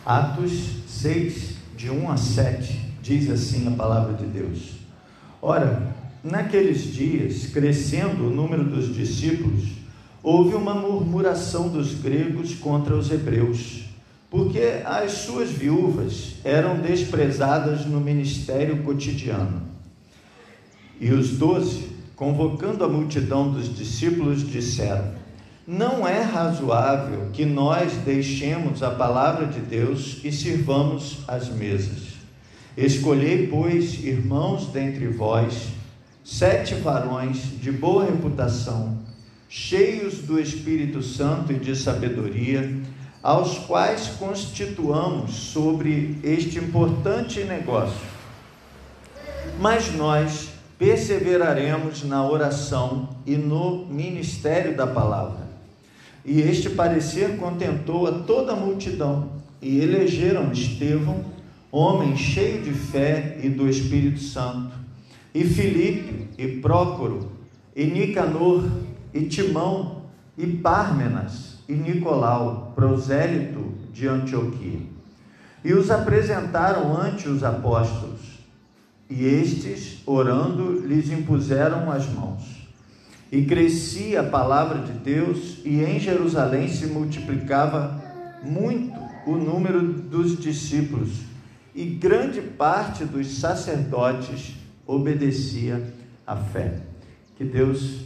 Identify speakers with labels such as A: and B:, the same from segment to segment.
A: Atos 6, de 1 a 7, diz assim a palavra de Deus. Ora, naqueles dias, crescendo o número dos discípulos, houve uma murmuração dos gregos contra os hebreus, porque as suas viúvas eram desprezadas no ministério cotidiano. E os 12, convocando a multidão dos discípulos, disseram: não é razoável que nós deixemos a palavra de Deus e sirvamos as mesas. Escolhei, pois, irmãos dentre vós, 7 varões de boa reputação, cheios do Espírito Santo e de sabedoria, aos quais constituamos sobre este importante negócio. Mas nós perseveraremos na oração e no ministério da palavra. E este parecer contentou a toda a multidão, e elegeram Estevão, homem cheio de fé e do Espírito Santo, e Filipe, e Prócoro, e Nicanor, e Timão, e Pármenas, e Nicolau, prosélito de Antioquia. E os apresentaram ante os apóstolos, e estes, orando, lhes impuseram as mãos. E crescia a palavra de Deus, e em Jerusalém se multiplicava muito o número dos discípulos, e grande parte dos sacerdotes obedecia à fé. Que Deus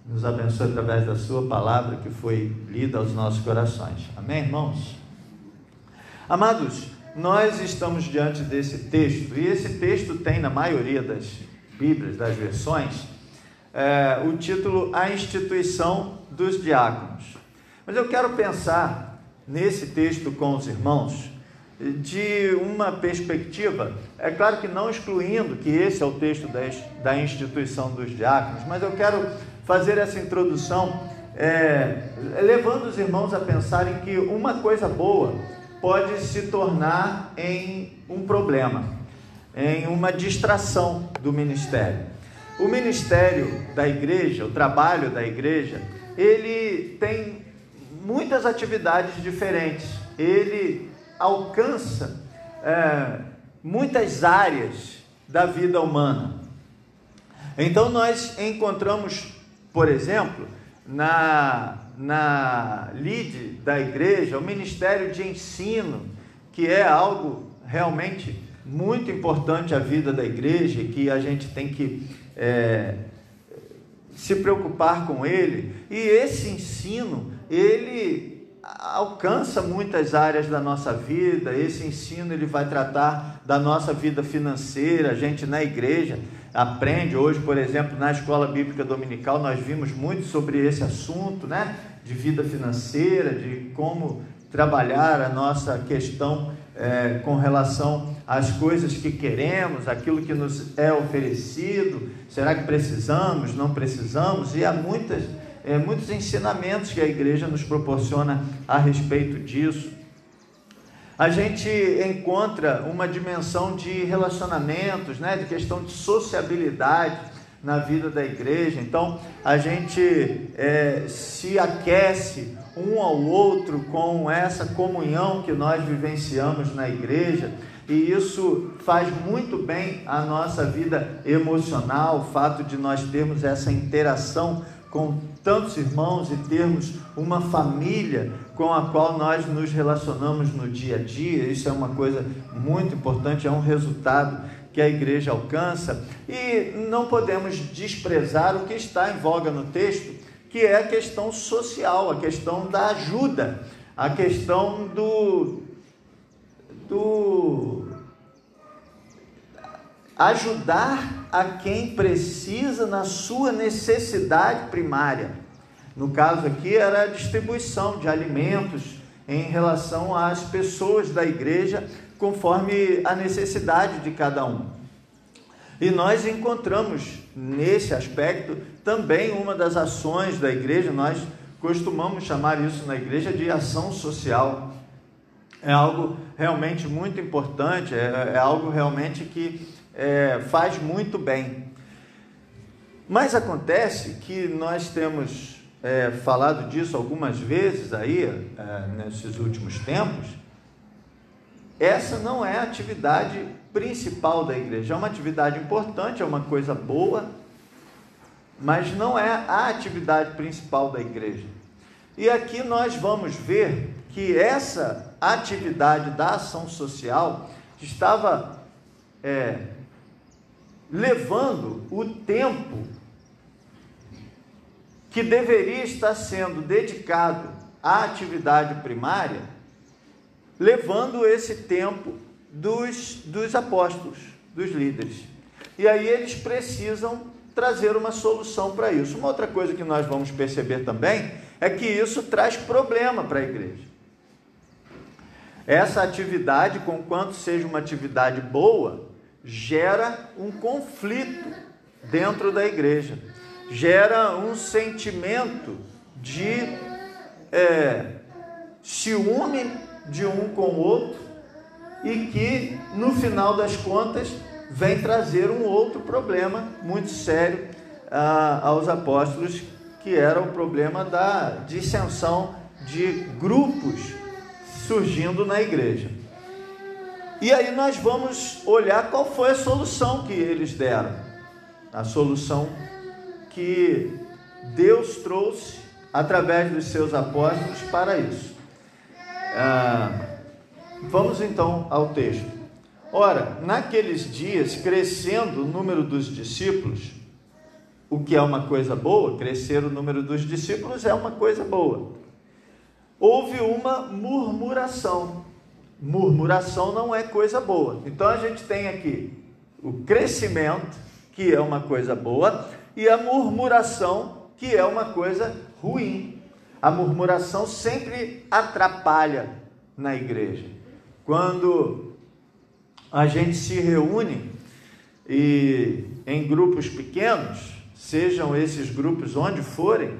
A: nos abençoe através da sua palavra que foi lida aos nossos corações. Amém, irmãos? Amados, nós estamos diante desse texto, e esse texto tem na maioria das Bíblias, das versões, o título A Instituição dos Diáconos. Mas eu quero pensar nesse texto com os irmãos de uma perspectiva, é claro que não excluindo que esse é o texto da instituição dos diáconos, mas eu quero fazer essa introdução levando os irmãos a pensarem que uma coisa boa pode se tornar em um problema, em uma distração do ministério. O ministério da igreja, o trabalho da igreja, ele tem muitas atividades diferentes, ele alcança muitas áreas da vida humana. Então nós encontramos, por exemplo, na lide da igreja, o ministério de ensino, que é algo realmente muito importante à vida da igreja, que a gente tem que se preocupar com ele, e esse ensino, ele alcança muitas áreas da nossa vida. Esse ensino, ele vai tratar da nossa vida financeira. A gente na igreja aprende hoje, por exemplo, na escola bíblica dominical, nós vimos muito sobre esse assunto, né? De vida financeira, de como trabalhar a nossa questão com relação às coisas que queremos, aquilo que nos é oferecido. Será que precisamos, não precisamos? E há muitos ensinamentos que a igreja nos proporciona a respeito disso. A gente encontra uma dimensão de relacionamentos, né, de questão de sociabilidade na vida da igreja. Então a gente se aquece um ao outro com essa comunhão que nós vivenciamos na igreja, e isso faz muito bem à nossa vida emocional, o fato de nós termos essa interação com tantos irmãos e termos uma família com a qual nós nos relacionamos no dia a dia. Isso é uma coisa muito importante, é um resultado que a igreja alcança, e não podemos desprezar o que está em voga no texto, que é a questão social, a questão da ajuda, a questão do ajudar a quem precisa na sua necessidade primária. No caso aqui era a distribuição de alimentos em relação às pessoas da igreja, conforme a necessidade de cada um. E nós encontramos nesse aspecto também uma das ações da igreja. Nós costumamos chamar isso na igreja de ação social. É algo realmente muito importante, é algo realmente que faz muito bem. Mas acontece que nós temos falado disso algumas vezes aí, nesses últimos tempos, essa não é a atividade principal da igreja. É uma atividade importante, é uma coisa boa, mas não é a atividade principal da igreja. E aqui nós vamos ver que essa atividade da ação social estava levando o tempo que deveria estar sendo dedicado à atividade primária, levando esse tempo dos apóstolos, dos líderes. E aí eles precisam trazer uma solução para isso. Uma outra coisa que nós vamos perceber também é que isso traz problema para a igreja. Essa atividade, conquanto seja uma atividade boa, gera um conflito dentro da igreja, gera um sentimento de ciúme de um com o outro, e que no final das contas vem trazer um outro problema muito sério aos apóstolos, que era o problema da dissensão de grupos surgindo na igreja. E aí nós vamos olhar qual foi a solução que eles deram, a solução que Deus trouxe através dos seus apóstolos para isso. Vamos então ao texto. Ora, naqueles dias, crescendo o número dos discípulos, o que é uma coisa boa, crescer o número dos discípulos é uma coisa boa, houve uma murmuração. Murmuração não é coisa boa. Então a gente tem aqui o crescimento, que é uma coisa boa, e a murmuração, que é uma coisa ruim. A murmuração sempre atrapalha na igreja. Quando a gente se reúne e em grupos pequenos, sejam esses grupos onde forem,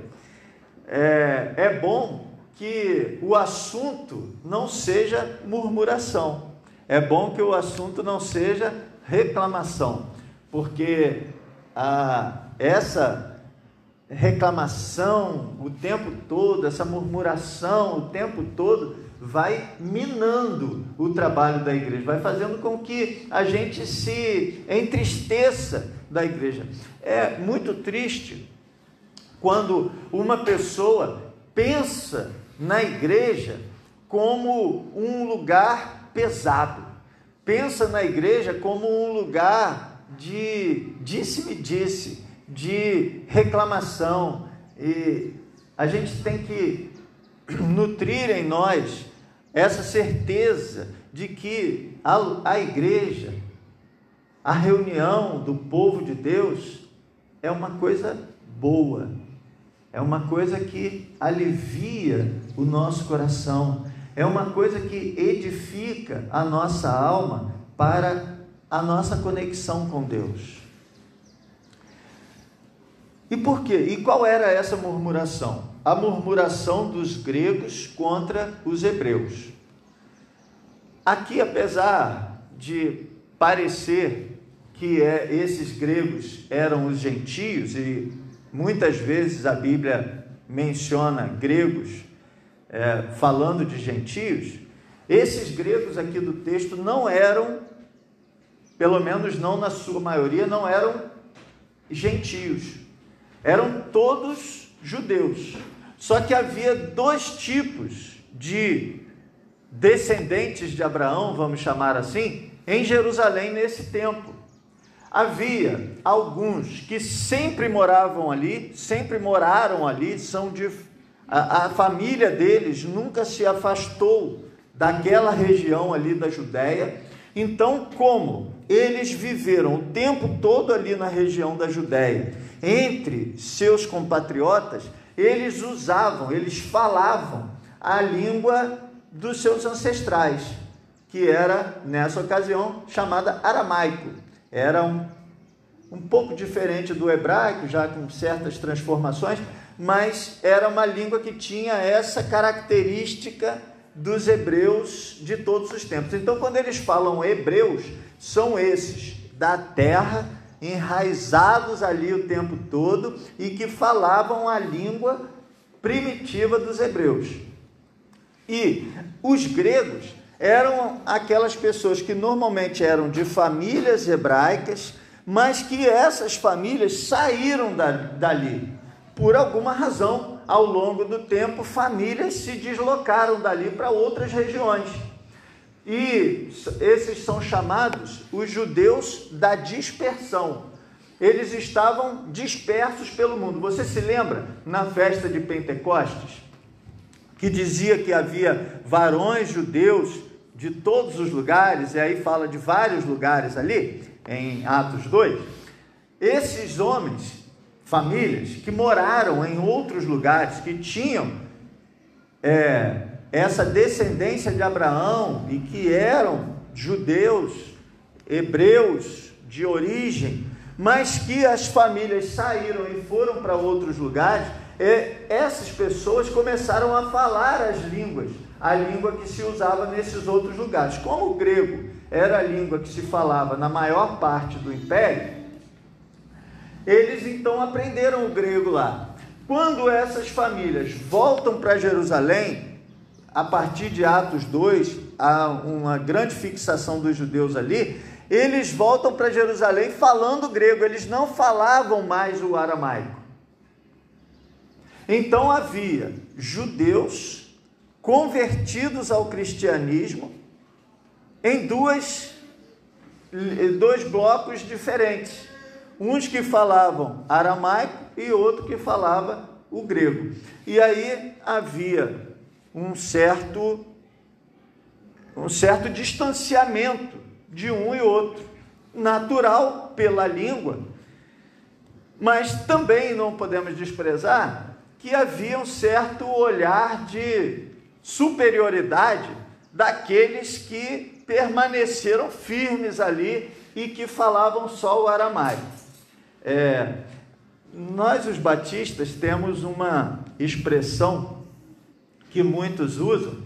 A: é bom que o assunto não seja murmuração, é bom que o assunto não seja reclamação, porque essa reclamação o tempo todo, essa murmuração o tempo todo, vai minando o trabalho da igreja, vai fazendo com que a gente se entristeça da igreja. É muito triste quando uma pessoa pensa na igreja como um lugar pesado, pensa na igreja como um lugar de disse-me-disse, de reclamação, e a gente tem que nutrir em nós essa certeza de que a igreja, a reunião do povo de Deus é uma coisa boa, é uma coisa que alivia o nosso coração, é uma coisa que edifica a nossa alma para a nossa conexão com Deus. E por quê? E qual era essa murmuração? A murmuração dos gregos contra os hebreus. Aqui, apesar de parecer que esses gregos eram os gentios, e muitas vezes a Bíblia menciona gregos falando de gentios, esses gregos aqui do texto não eram, pelo menos não na sua maioria, não eram gentios, eram todos judeus. Só que havia dois tipos de descendentes de Abraão, vamos chamar assim, em Jerusalém nesse tempo. Havia alguns que sempre moravam ali, sempre moraram ali, a família deles nunca se afastou daquela região ali da Judéia. Então, como eles viveram o tempo todo ali na região da Judéia, entre seus compatriotas, eles falavam a língua dos seus ancestrais, que era, nessa ocasião, chamada aramaico. Era um pouco diferente do hebraico, já com certas transformações, mas era uma língua que tinha essa característica dos hebreus de todos os tempos. Então, quando eles falam hebreus, são esses da terra, enraizados ali o tempo todo, e que falavam a língua primitiva dos hebreus. E os gregos eram aquelas pessoas que normalmente eram de famílias hebraicas, mas que essas famílias saíram dali. Por alguma razão, ao longo do tempo, famílias se deslocaram dali para outras regiões. E esses são chamados os judeus da dispersão. Eles estavam dispersos pelo mundo. Você se lembra, na festa de Pentecostes, que dizia que havia varões judeus de todos os lugares, e aí fala de vários lugares ali, em Atos 2, esses homens, famílias, que moraram em outros lugares, que tinham essa descendência de Abraão, e que eram judeus, hebreus de origem, mas que as famílias saíram e foram para outros lugares, essas pessoas começaram a falar as línguas, a língua que se usava nesses outros lugares. Como o grego era a língua que se falava na maior parte do império, eles então aprenderam o grego lá. Quando essas famílias voltam para Jerusalém, a partir de Atos 2, há uma grande fixação dos judeus ali, eles voltam para Jerusalém falando grego, eles não falavam mais o aramaico. Então havia judeus convertidos ao cristianismo em dois blocos diferentes. Uns que falavam aramaico e outro que falava o grego. E aí havia um certo distanciamento de um e outro, natural pela língua, mas também não podemos desprezar que havia um certo olhar de superioridade daqueles que permaneceram firmes ali e que falavam só o aramaico. Nós, os batistas, temos uma expressão que muitos usam,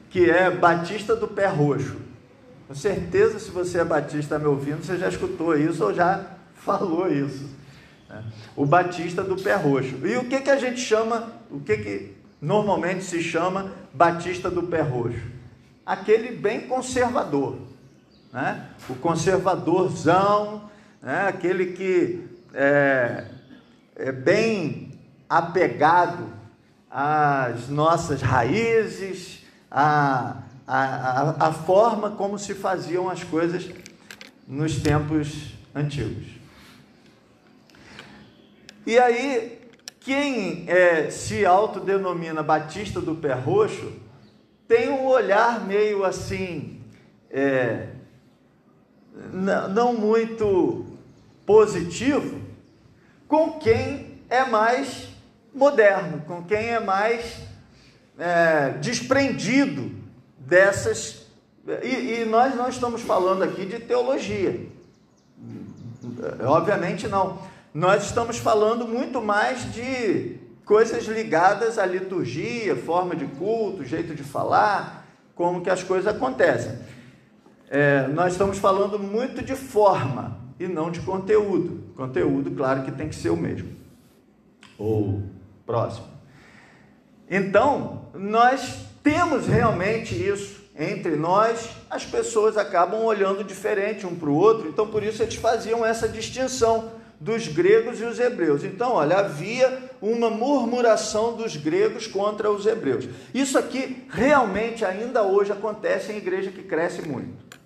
A: que é batista do pé roxo. Com certeza, se você é batista me ouvindo, você já escutou isso ou já falou isso. O batista do pé roxo. E o que a gente chama, o que normalmente se chama batista do pé roxo? Aquele bem conservador, né? O conservadorzão, né? Aquele que é bem apegado às nossas raízes, a forma como se faziam as coisas nos tempos antigos. E aí, quem se autodenomina batista do pé roxo, tem um olhar meio assim, não muito positivo, com quem é mais moderno, com quem é mais desprendido dessas. E nós não estamos falando aqui de teologia, obviamente não. Nós estamos falando muito mais de coisas ligadas à liturgia, forma de culto, jeito de falar, como que as coisas acontecem. Nós estamos falando muito de forma e não de conteúdo. Conteúdo, claro que tem que ser o mesmo, ou próximo. Então, nós temos realmente isso. Entre nós, as pessoas acabam olhando diferente um para o outro, então por isso eles faziam essa distinção dos gregos e os hebreus. Então, olha, havia uma murmuração dos gregos contra os hebreus. Isso aqui realmente ainda hoje acontece em igreja que cresce muito.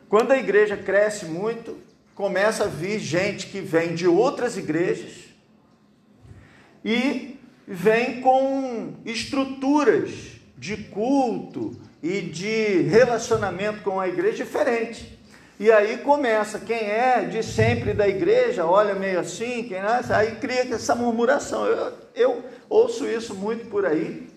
A: Quando a igreja cresce muito, começa a vir gente que vem de outras igrejas e vem com estruturas de culto e de relacionamento com a igreja diferente. E aí começa, quem é de sempre da igreja, olha meio assim, quem não, aí cria essa murmuração. Eu ouço isso muito por aí,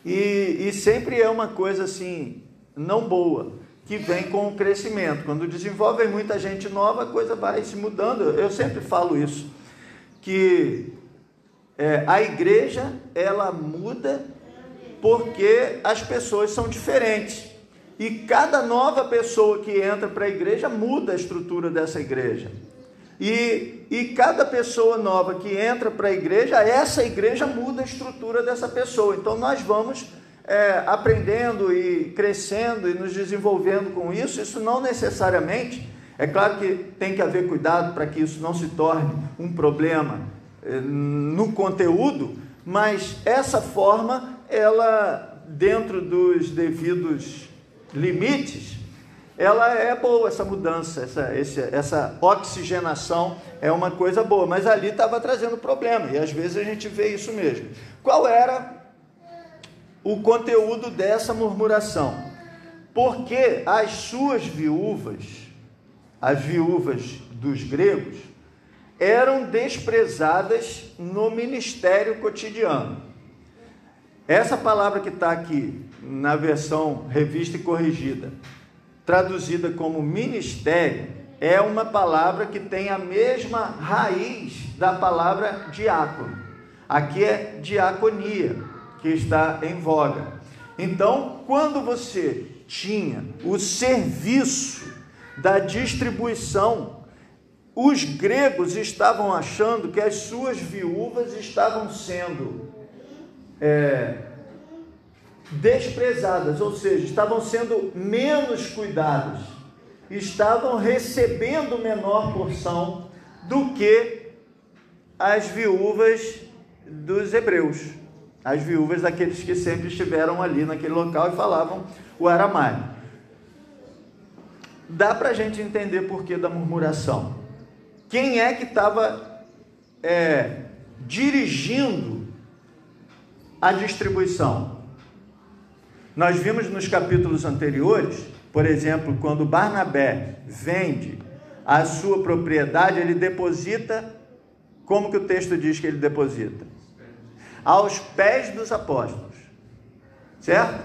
A: e sempre é uma coisa assim, não boa, que vem com o crescimento. Quando desenvolvem muita gente nova, a coisa vai se mudando. Eu sempre falo isso, que a igreja, ela muda porque as pessoas são diferentes. E cada nova pessoa que entra para a igreja muda a estrutura dessa igreja. E cada pessoa nova que entra para a igreja, essa igreja muda a estrutura dessa pessoa. Então nós vamos aprendendo e crescendo e nos desenvolvendo com isso, isso não necessariamente, é claro que tem que haver cuidado para que isso não se torne um problema no conteúdo, mas essa forma, ela, dentro dos devidos limites, ela é boa, essa mudança, essa oxigenação é uma coisa boa, mas ali estava trazendo problema, e às vezes a gente vê isso mesmo. Qual era o conteúdo dessa murmuração? Porque as suas viúvas, as viúvas dos gregos, eram desprezadas no ministério cotidiano. Essa palavra que está aqui na versão revista e corrigida, traduzida como ministério, é uma palavra que tem a mesma raiz da palavra diácono. Aqui é diaconia, que está em voga. Então, quando você tinha o serviço da distribuição, os gregos estavam achando que as suas viúvas estavam sendo desprezadas, ou seja, estavam sendo menos cuidadas, estavam recebendo menor porção do que as viúvas dos hebreus, as viúvas daqueles que sempre estiveram ali naquele local e falavam o aramaico. Dá para a gente entender por que da murmuração. Quem é que estava dirigindo a distribuição? Nós vimos nos capítulos anteriores, por exemplo, quando Barnabé vende a sua propriedade, ele deposita, como que o texto diz que ele deposita? Aos pés dos apóstolos, certo?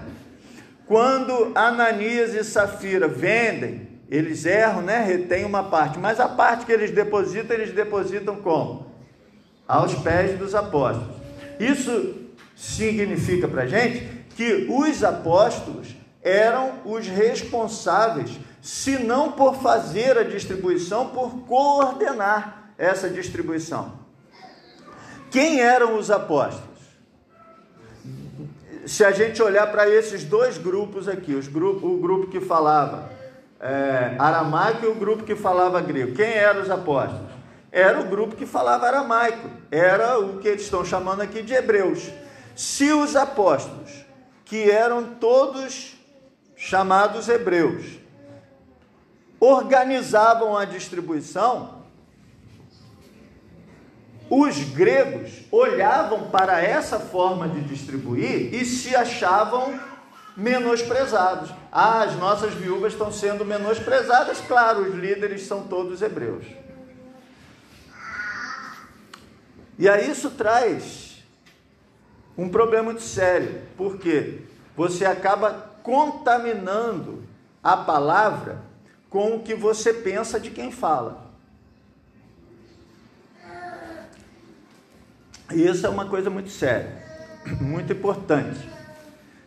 A: Quando Ananias e Safira vendem, eles erram, retêm uma parte, mas a parte que eles depositam como? Aos pés dos apóstolos. Isso significa para a gente que os apóstolos eram os responsáveis, se não por fazer a distribuição, por coordenar essa distribuição. Quem eram os apóstolos? Se a gente olhar para esses dois grupos aqui, o grupo que falava aramaico e o grupo que falava grego, quem eram os apóstolos? Era o grupo que falava aramaico, era o que eles estão chamando aqui de hebreus. Se os apóstolos, que eram todos chamados hebreus, organizavam a distribuição, os gregos olhavam para essa forma de distribuir e se achavam menosprezados. As nossas viúvas estão sendo menosprezadas, claro, os líderes são todos hebreus. E aí isso traz um problema muito sério, porque você acaba contaminando a palavra com o que você pensa de quem fala. E isso é uma coisa muito séria, muito importante,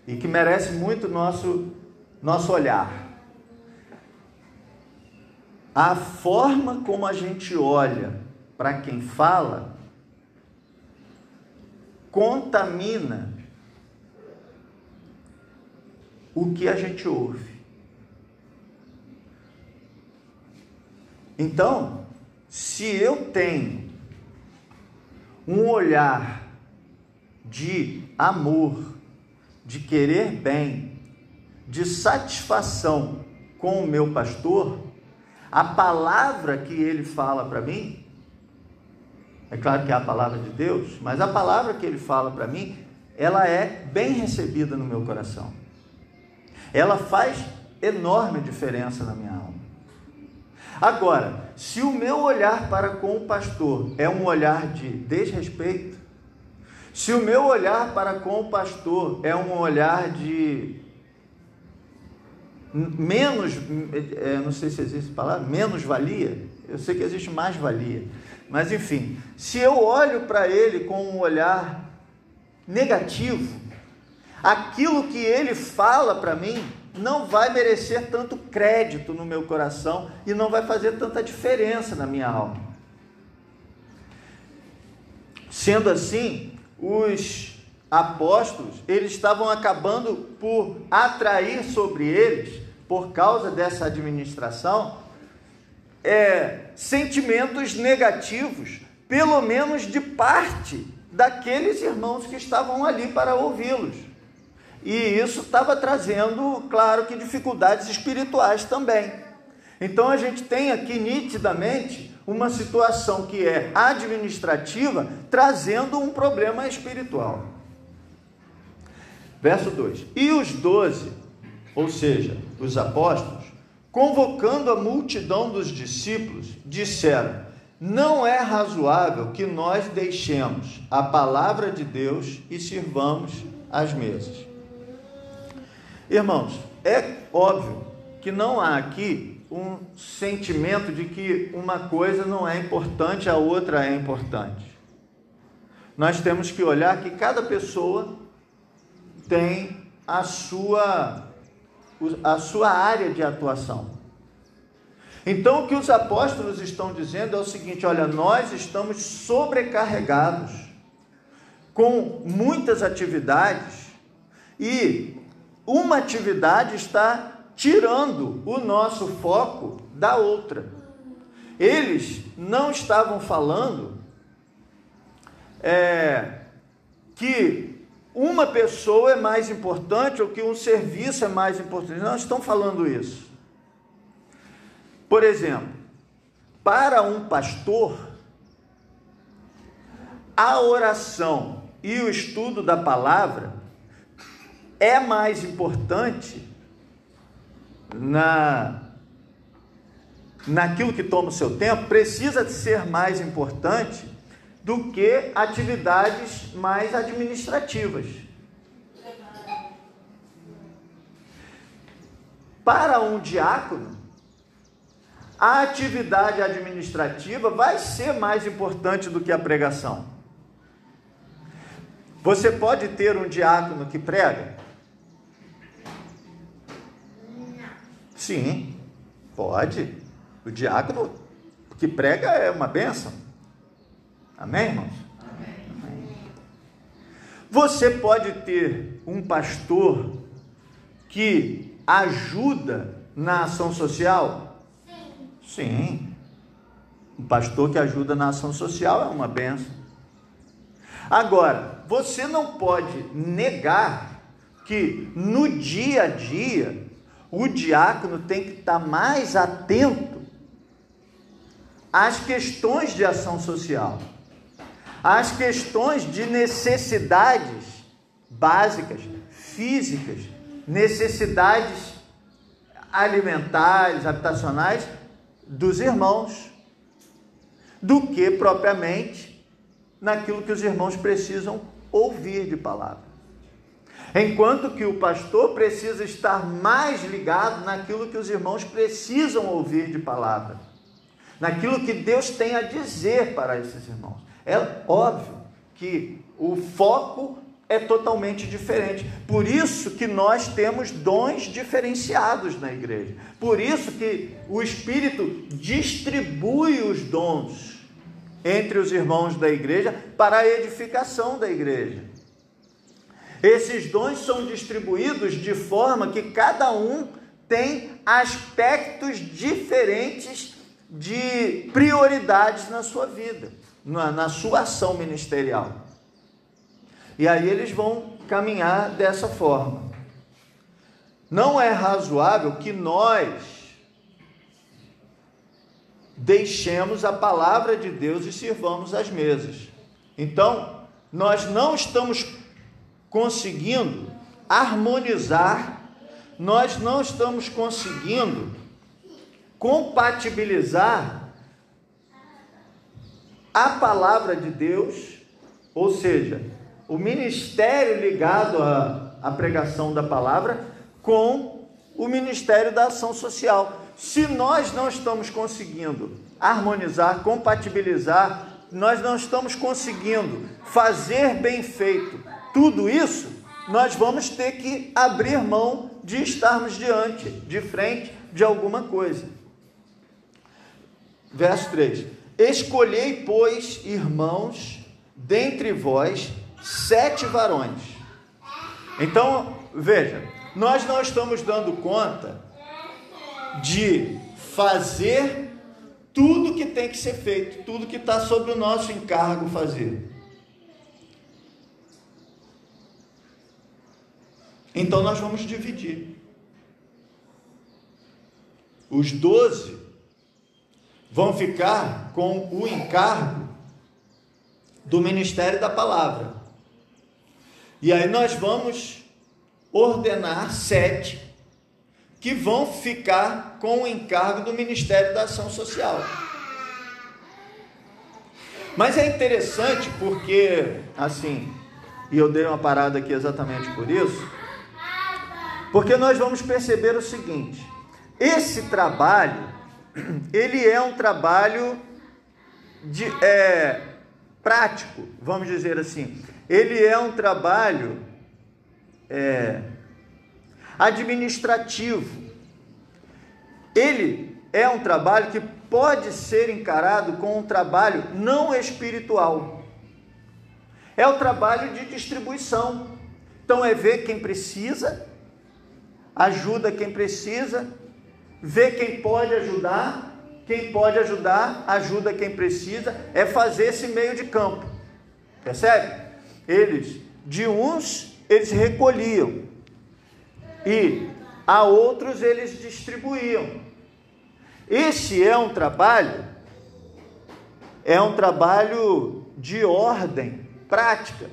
A: e que merece muito nosso olhar. A forma como a gente olha para quem fala contamina o que a gente ouve. Então, se eu tenho um olhar de amor, de querer bem, de satisfação com o meu pastor, a palavra que ele fala para mim, é claro que é a palavra de Deus, mas a palavra que ele fala para mim, ela é bem recebida no meu coração. Ela faz enorme diferença na minha alma. Agora, se o meu olhar para com o pastor é um olhar de desrespeito, se o meu olhar para com o pastor é um olhar de menos, não sei se existe a palavra, menos valia, eu sei que existe mais valia, mas enfim, se eu olho para ele com um olhar negativo, aquilo que ele fala para mim não vai merecer tanto crédito no meu coração e não vai fazer tanta diferença na minha alma. Sendo assim, os apóstolos, eles estavam acabando por atrair sobre eles, por causa dessa administração, sentimentos negativos, pelo menos de parte daqueles irmãos que estavam ali para ouvi-los. E isso estava trazendo, claro que, dificuldades espirituais também. Então a gente tem aqui nitidamente uma situação que é administrativa, trazendo um problema espiritual. Verso 2: e os 12, ou seja, os apóstolos, convocando a multidão dos discípulos, disseram: não é razoável que nós deixemos a palavra de Deus e sirvamos as mesas. Irmãos, é óbvio que não há aqui um sentimento de que uma coisa não é importante, a outra é importante. Nós temos que olhar que cada pessoa tem a sua área de atuação. Então, o que os apóstolos estão dizendo é o seguinte: olha, nós estamos sobrecarregados com muitas atividades e uma atividade está tirando o nosso foco da outra. Eles não estavam falando que uma pessoa é mais importante ou que um serviço é mais importante. Não estão falando isso. Por exemplo, para um pastor, a oração e o estudo da palavra é mais importante naquilo que toma o seu tempo, precisa de ser mais importante do que atividades mais administrativas. Para um diácono, a atividade administrativa vai ser mais importante do que a pregação. Você pode ter um diácono que prega? Sim, pode. O diácono que prega é uma bênção. Amém, irmãos? Amém. Você pode ter um pastor que ajuda na ação social? Sim. Um pastor que ajuda na ação social é uma bênção. Agora, você não pode negar que no dia a dia o diácono tem que estar mais atento às questões de ação social, às questões de necessidades básicas, físicas, necessidades alimentares, habitacionais dos irmãos, do que propriamente naquilo que os irmãos precisam ouvir de palavra. Enquanto que o pastor precisa estar mais ligado naquilo que os irmãos precisam ouvir de palavra, naquilo que Deus tem a dizer para esses irmãos. É óbvio que o foco é totalmente diferente. Por isso que nós temos dons diferenciados na igreja. Por isso que o Espírito distribui os dons entre os irmãos da igreja para a edificação da igreja. Esses dons são distribuídos de forma que cada um tem aspectos diferentes de prioridades na sua vida, na sua ação ministerial. E aí eles vão caminhar dessa forma. Não é razoável que nós deixemos a palavra de Deus e sirvamos as mesas. Então, nós não estamos conseguindo harmonizar, nós não estamos conseguindo compatibilizar a palavra de Deus, ou seja, o ministério ligado à pregação da palavra, com o ministério da ação social. Se nós não estamos conseguindo harmonizar, compatibilizar, nós não estamos conseguindo fazer bem feito tudo isso, nós vamos ter que abrir mão de estarmos de frente de alguma coisa. Verso 3: escolhei, pois, irmãos, dentre vós, 7 varões. Então, veja, nós não estamos dando conta de fazer tudo que tem que ser feito, tudo que está sob o nosso encargo fazer. Então nós vamos dividir. Os 12 vão ficar com o encargo do ministério da palavra. E aí nós vamos ordenar 7 que vão ficar com o encargo do Ministério da Ação Social. Mas é interessante porque, assim, e eu dei uma parada aqui exatamente por isso, porque nós vamos perceber o seguinte: esse trabalho, ele é um trabalho prático, vamos dizer assim. Ele é um trabalho administrativo. Ele é um trabalho que pode ser encarado como um trabalho não espiritual. É o trabalho de distribuição. Então é ver quem precisa, ajuda quem precisa, vê quem pode ajudar, ajuda quem precisa, é fazer esse meio de campo. Percebe? Eles recolhiam e a outros eles distribuíam. Esse é um trabalho de ordem prática.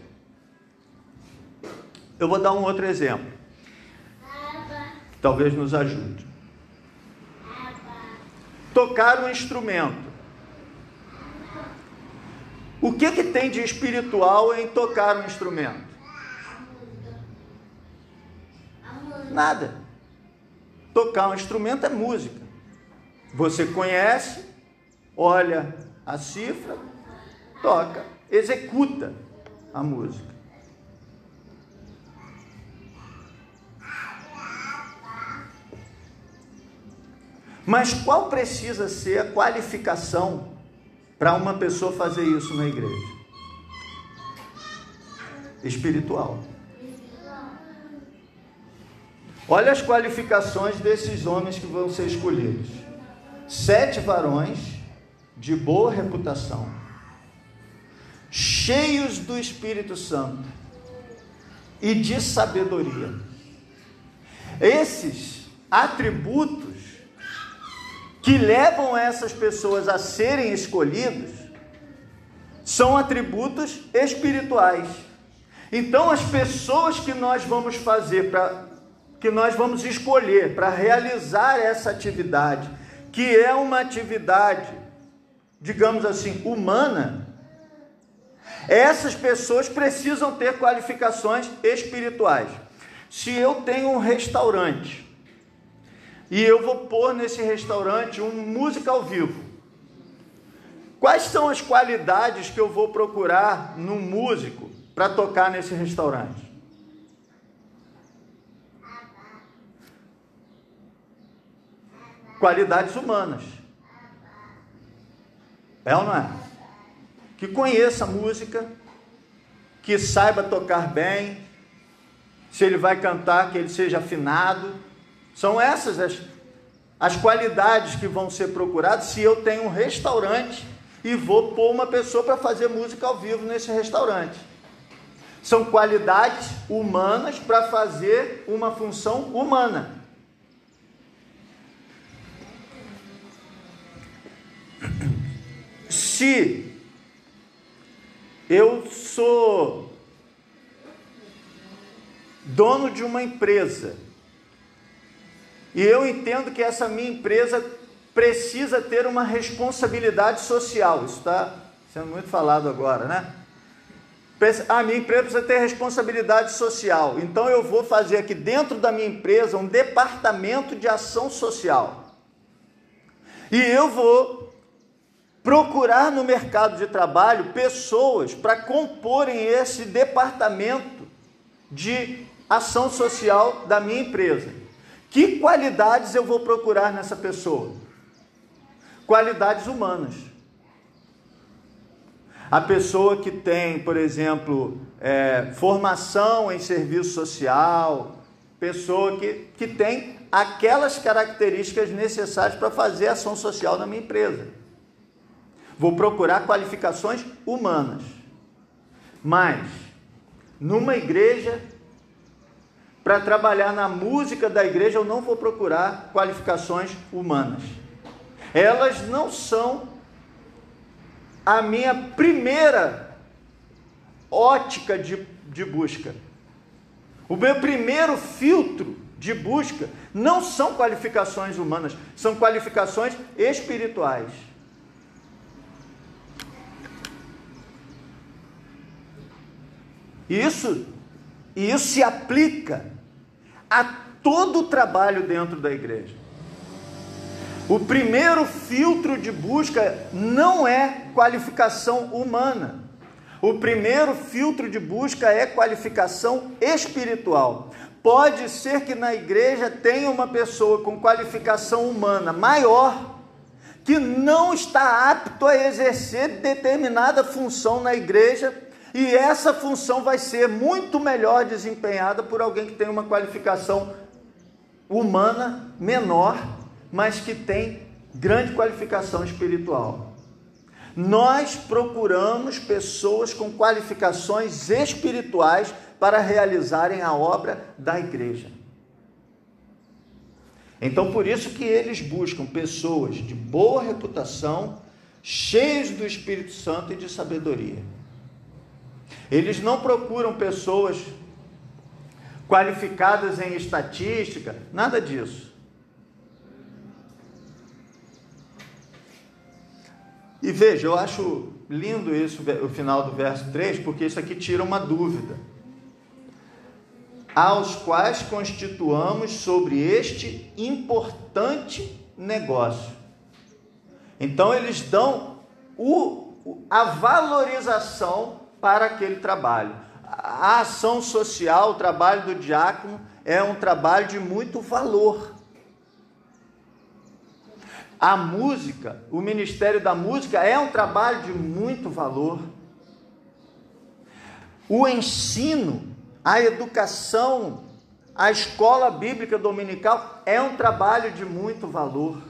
A: Eu vou dar um outro exemplo, talvez nos ajude. Tocar um instrumento. O que tem de espiritual em tocar um instrumento? Nada. Tocar um instrumento é música. Você conhece, olha a cifra, toca, executa a música. Mas qual precisa ser a qualificação para uma pessoa fazer isso na igreja? Espiritual. Olha as qualificações desses homens que vão ser escolhidos. 7 varões de boa reputação, cheios do Espírito Santo e de sabedoria. Esses atributos que levam essas pessoas a serem escolhidos são atributos espirituais. Então, as pessoas que nós vamos escolher para realizar essa atividade, que é uma atividade, digamos assim, humana, essas pessoas precisam ter qualificações espirituais. Se eu tenho um restaurante e eu vou pôr nesse restaurante música ao vivo, quais são as qualidades que eu vou procurar num músico para tocar nesse restaurante? Qualidades humanas. É ou não é? Que conheça a música, que saiba tocar bem, se ele vai cantar, que ele seja afinado. São essas as qualidades que vão ser procuradas se eu tenho um restaurante e vou pôr uma pessoa para fazer música ao vivo nesse restaurante. São qualidades humanas para fazer uma função humana. Se eu sou dono de uma empresa e eu entendo que essa minha empresa precisa ter uma responsabilidade social, isso está sendo muito falado agora, né? A minha empresa precisa ter responsabilidade social, então eu vou fazer aqui dentro da minha empresa um departamento de ação social. E eu vou procurar no mercado de trabalho pessoas para comporem esse departamento de ação social da minha empresa. Que qualidades eu vou procurar nessa pessoa? Qualidades humanas. A pessoa que tem, por exemplo, formação em serviço social, pessoa que tem aquelas características necessárias para fazer ação social na minha empresa. Vou procurar qualificações humanas. Mas, numa igreja, para trabalhar na música da igreja, eu não vou procurar qualificações humanas. Elas não são a minha primeira ótica de busca. O meu primeiro filtro de busca não são qualificações humanas, são qualificações espirituais. E isso se aplica a todo o trabalho dentro da igreja. O primeiro filtro de busca não é qualificação humana. O primeiro filtro de busca é qualificação espiritual. Pode ser que na igreja tenha uma pessoa com qualificação humana maior, que não está apto a exercer determinada função na igreja, e essa função vai ser muito melhor desempenhada por alguém que tem uma qualificação humana menor, mas que tem grande qualificação espiritual. Nós procuramos pessoas com qualificações espirituais para realizarem a obra da igreja. Então, por isso que eles buscam pessoas de boa reputação, cheias do Espírito Santo e de sabedoria. Eles não procuram pessoas qualificadas em estatística, nada disso. E veja, eu acho lindo isso, o final do verso 3, porque isso aqui tira uma dúvida. Aos quais constituamos sobre este importante negócio. Então, eles dão a valorização para aquele trabalho. A ação social, o trabalho do diácono, é um trabalho de muito valor. A música, o ministério da música é um trabalho de muito valor. O ensino, a educação, a escola bíblica dominical é um trabalho de muito valor.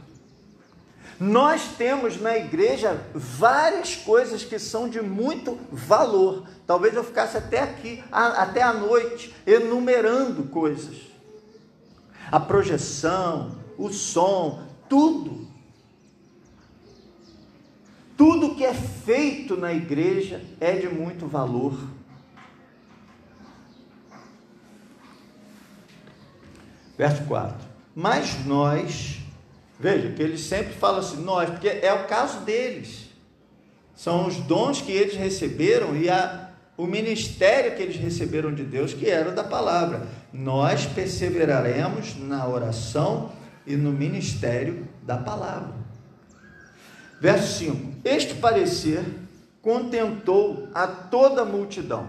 A: Nós temos na igreja várias coisas que são de muito valor. Talvez eu ficasse até aqui, até a noite, enumerando coisas. A projeção, o som, tudo. Tudo que é feito na igreja é de muito valor. Verso 4. Mas nós, veja que eles sempre falam assim, nós, porque é o caso deles. São os dons que eles receberam e o ministério que eles receberam de Deus, que era da palavra. Nós perseveraremos na oração e no ministério da palavra. Verso 5. Este parecer contentou a toda a multidão.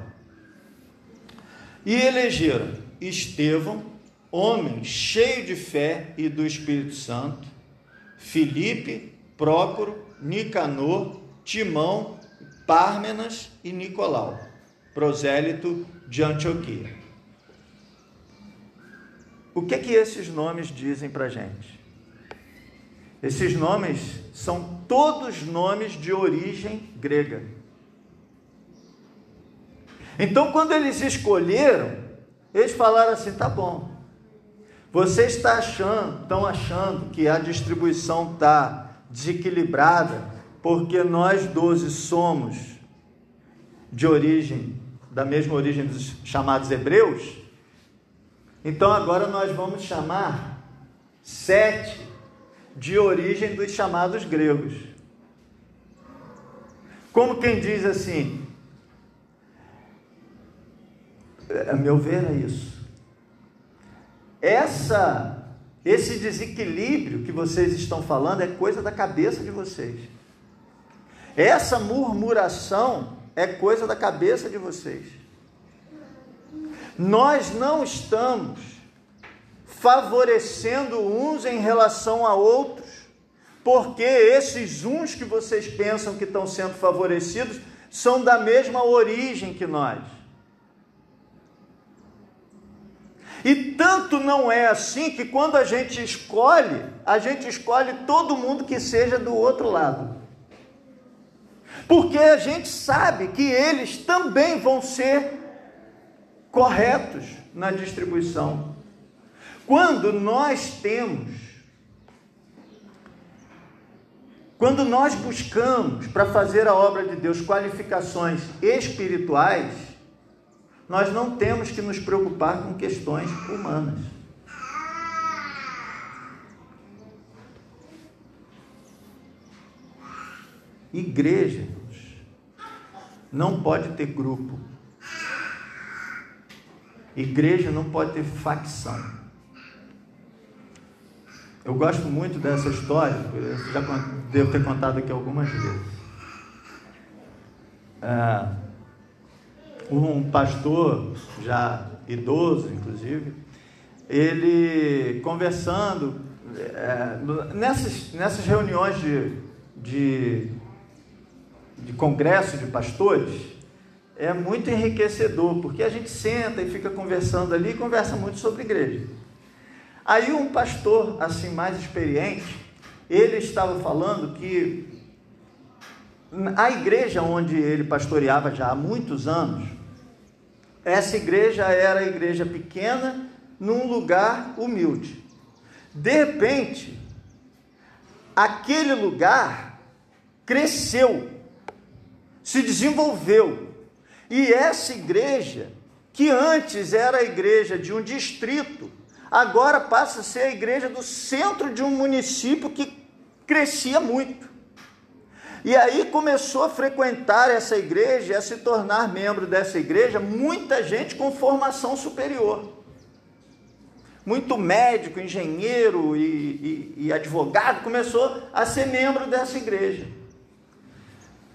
A: E elegeram Estevão, homem cheio de fé e do Espírito Santo, Filipe, Prócoro, Nicanor, Timão, Pármenas e Nicolau, prosélito de Antioquia. O que esses nomes dizem para a gente? Esses nomes são todos nomes de origem grega. Então, quando eles escolheram, eles falaram assim, tá bom, vocês estão achando que a distribuição está desequilibrada, porque nós 12 somos de origem, da mesma origem dos chamados hebreus, então agora nós vamos chamar 7 de origem dos chamados gregos. Como quem diz assim, a meu ver é isso. Esse desequilíbrio que vocês estão falando é coisa da cabeça de vocês. Essa murmuração é coisa da cabeça de vocês. Nós não estamos favorecendo uns em relação a outros, porque esses uns que vocês pensam que estão sendo favorecidos, são da mesma origem que nós. E tanto não é assim que quando a gente escolhe todo mundo que seja do outro lado. Porque a gente sabe que eles também vão ser corretos na distribuição. Quando nós buscamos para fazer a obra de Deus qualificações espirituais, nós não temos que nos preocupar com questões humanas. Igreja não pode ter grupo. Igreja não pode ter facção. Eu gosto muito dessa história, eu já devo ter contado aqui algumas vezes. Um pastor, já idoso inclusive, ele conversando, nessas reuniões de congresso de pastores, é muito enriquecedor, porque a gente senta e fica conversando ali, e conversa muito sobre igreja. Aí um pastor, assim, mais experiente, ele estava falando que a igreja onde ele pastoreava já há muitos anos, essa igreja era a igreja pequena, num lugar humilde. De repente, aquele lugar cresceu, se desenvolveu, e essa igreja, que antes era a igreja de um distrito, agora passa a ser a igreja do centro de um município que crescia muito. E aí começou a frequentar essa igreja, a se tornar membro dessa igreja, muita gente com formação superior. Muito médico, engenheiro e advogado começou a ser membro dessa igreja.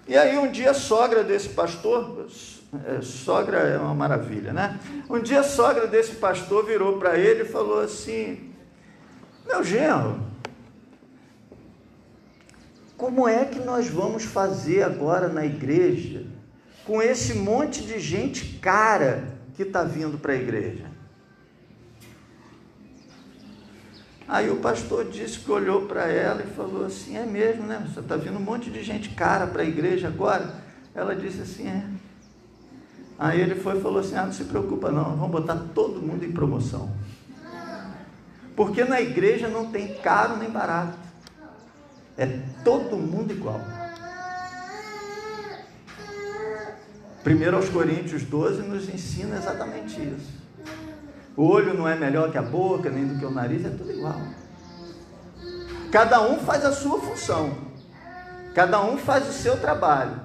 A: E aí um dia a sogra desse pastor, sogra é uma maravilha, né? Um dia a sogra desse pastor virou para ele e falou assim: meu genro, como é que nós vamos fazer agora na igreja com esse monte de gente cara que está vindo para a igreja? Aí o pastor disse que olhou para ela e falou assim: é mesmo, né? Você está vindo um monte de gente cara para a igreja agora? Ela disse assim: é. Aí ele foi e falou assim: não se preocupa não, vamos botar todo mundo em promoção. Porque na igreja não tem caro nem barato. É todo mundo igual. 1 Coríntios 12 nos ensina exatamente isso. O olho não é melhor que a boca, nem do que o nariz, é tudo igual. Cada um faz a sua função. Cada um faz o seu trabalho.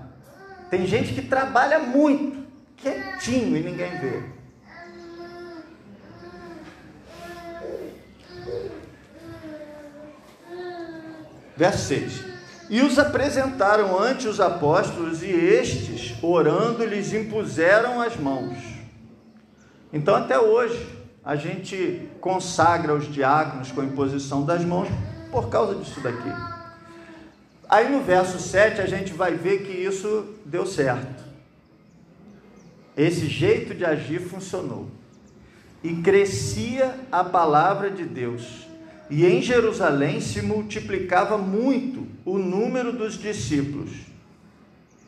A: Tem gente que trabalha muito, quietinho e ninguém vê. Verso 6. E os apresentaram ante os apóstolos, e estes, orando, lhes impuseram as mãos. Então até hoje a gente consagra os diáconos com a imposição das mãos por causa disso daqui. Aí no verso 7 a gente vai ver que isso deu certo. Esse jeito de agir funcionou. E crescia a palavra de Deus. E em Jerusalém se multiplicava muito o número dos discípulos.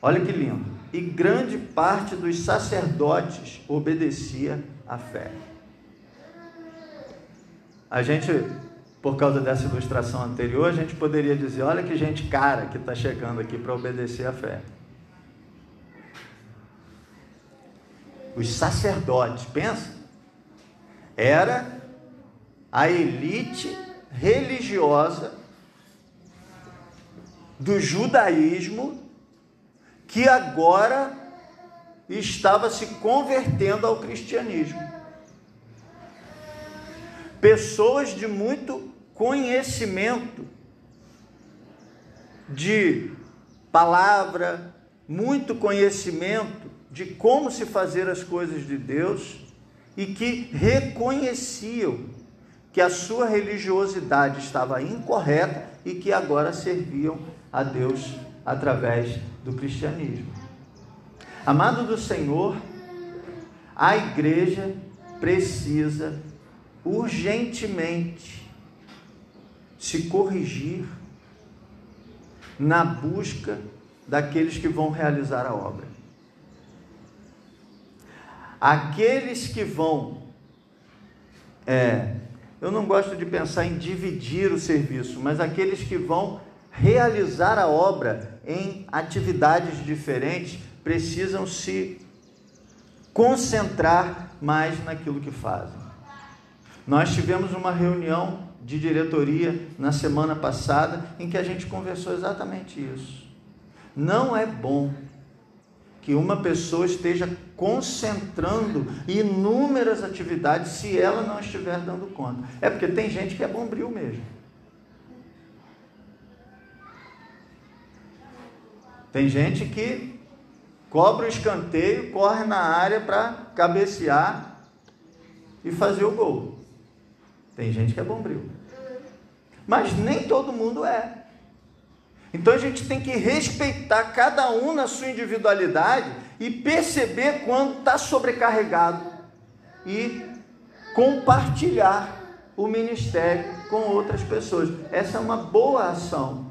A: Olha que lindo. E grande parte dos sacerdotes obedecia à fé. A gente, por causa dessa ilustração anterior, a gente poderia dizer: olha que gente cara que está chegando aqui para obedecer à fé. Os sacerdotes, pensa, era a elite religiosa do judaísmo que agora estava se convertendo ao cristianismo. Pessoas de muito conhecimento de palavra, muito conhecimento de como se fazer as coisas de Deus, e que reconheciam que a sua religiosidade estava incorreta e que agora serviam a Deus através do cristianismo. Amado do Senhor, a igreja precisa urgentemente se corrigir na busca daqueles que vão realizar a obra. Aqueles que vão, eu não gosto de pensar em dividir o serviço, mas aqueles que vão realizar a obra em atividades diferentes, precisam se concentrar mais naquilo que fazem. Nós tivemos uma reunião de diretoria na semana passada, em que a gente conversou exatamente isso. Não é bom que uma pessoa esteja concentrando inúmeras atividades se ela não estiver dando conta. É porque tem gente que é bombril mesmo. Tem gente que cobra o escanteio, corre na área para cabecear e fazer o gol. Tem gente que é bombril. Mas nem todo mundo é. Então a gente tem que respeitar cada um na sua individualidade e perceber quando está sobrecarregado e compartilhar o ministério com outras pessoas. Essa é uma boa ação.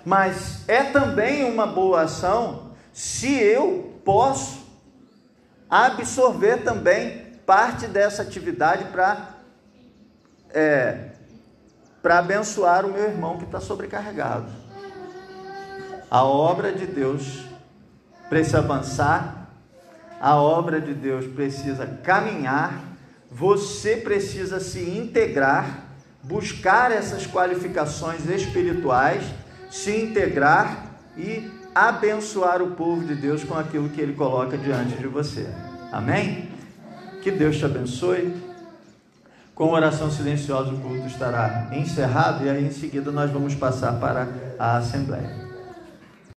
A: Mas é também uma boa ação se eu posso absorver também parte dessa atividade para abençoar o meu irmão que está sobrecarregado. A obra de Deus precisa avançar, a obra de Deus precisa caminhar, você precisa se integrar, buscar essas qualificações espirituais, se integrar e abençoar o povo de Deus com aquilo que Ele coloca diante de você. Amém? Que Deus te abençoe. Com oração silenciosa o culto estará encerrado e aí em seguida nós vamos passar para a Assembleia.